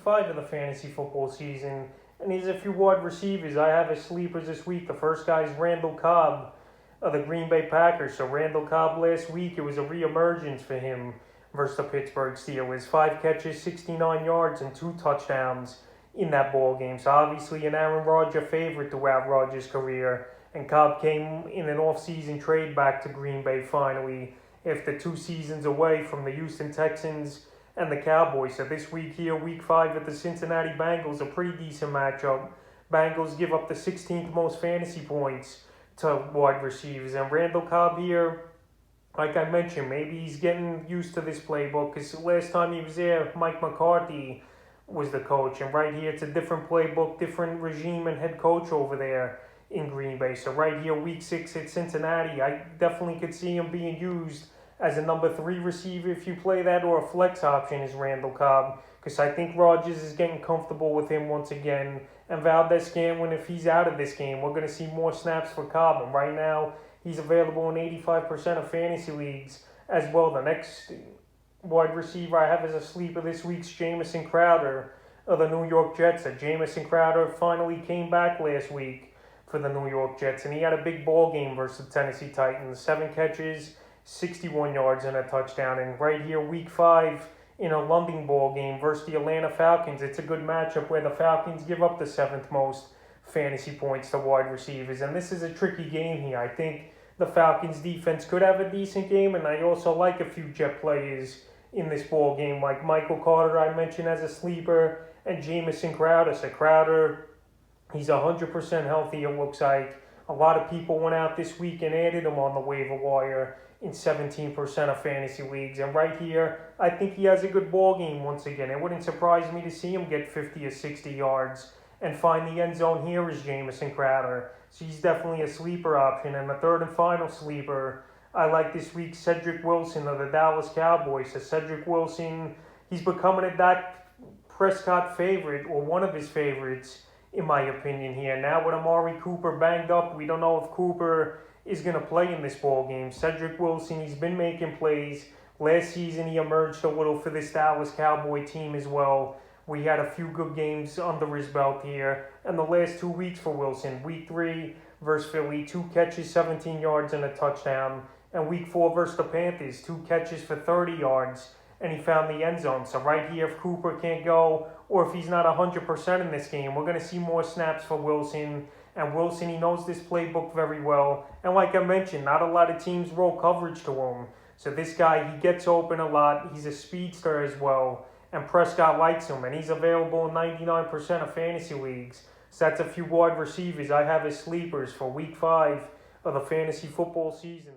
5 of the fantasy football season. And here's a few wide receivers I have as sleepers this week. The first guy is Randall Cobb of the Green Bay Packers. So Randall Cobb last week, it was a reemergence for him versus the Pittsburgh Steelers. 5 catches, 69 yards, and 2 touchdowns in that ball game. So obviously an Aaron Rodgers favorite throughout Rodgers' career. And Cobb came in an off-season trade back to Green Bay finally after 2 seasons away from the Houston Texans and the Cowboys. So this week here, week 5 at the Cincinnati Bengals, a pretty decent matchup. Bengals give up the 16th most fantasy points to wide receivers. And Randall Cobb here, like I mentioned, maybe he's getting used to this playbook because last time he was there, Mike McCarthy was the coach. And right here, it's a different playbook, different regime and head coach over there in Green Bay. So right here, week 6 at Cincinnati, I definitely could see him being used as a number 3 receiver if you play that, or a flex option is Randall Cobb, because I think Rodgers is getting comfortable with him once again. And Valdez-Scantling, if he's out of this game, we're going to see more snaps for Cobb. And right now, he's available in 85% of fantasy leagues as well. The next wide receiver I have as a sleeper this week's Jamison Crowder of the New York Jets. Jamison Crowder finally came back last week for the New York Jets, and he had a big ball game versus the Tennessee Titans. 7 catches, 61 yards, and a touchdown. And right here, week 5 in a London ball game versus the Atlanta Falcons. It's a good matchup where the Falcons give up the 7th most fantasy points to wide receivers. And this is a tricky game here. I think the Falcons defense could have a decent game, and I also like a few Jet players in this ball game, like Michael Carter I mentioned as a sleeper, and Jamison Crowder. So Crowder, he's 100% healthy, it looks like. A lot of people went out this week and added him on the waiver wire in 17% of fantasy leagues. And right here, I think he has a good ball game once again. It wouldn't surprise me to see him get 50 or 60 yards and find the end zone here is Jamison Crowder. So he's definitely a sleeper option. And the third and final sleeper I like this week, Cedric Wilson of the Dallas Cowboys. So Cedric Wilson, he's becoming a Dak Prescott favorite, or one of his favorites, in my opinion here. Now with Amari Cooper banged up, we don't know if Cooper is going to play in this ball game. Cedric Wilson, he's been making plays. Last season, he emerged a little for this Dallas Cowboy team as well. We had a few good games under his belt here. And the last 2 weeks for Wilson, week 3 versus Philly, 2 catches, 17 yards, and a touchdown. And week 4 versus the Panthers, 2 catches for 30 yards, and he found the end zone. So right here, if Cooper can't go, or if he's not 100% in this game, we're going to see more snaps for Wilson. And Wilson, he knows this playbook very well. And like I mentioned, not a lot of teams roll coverage to him. So this guy, he gets open a lot. He's a speedster as well. And Prescott likes him. And he's available in 99% of fantasy leagues. So that's a few wide receivers I have as sleepers for week 5 of the fantasy football season.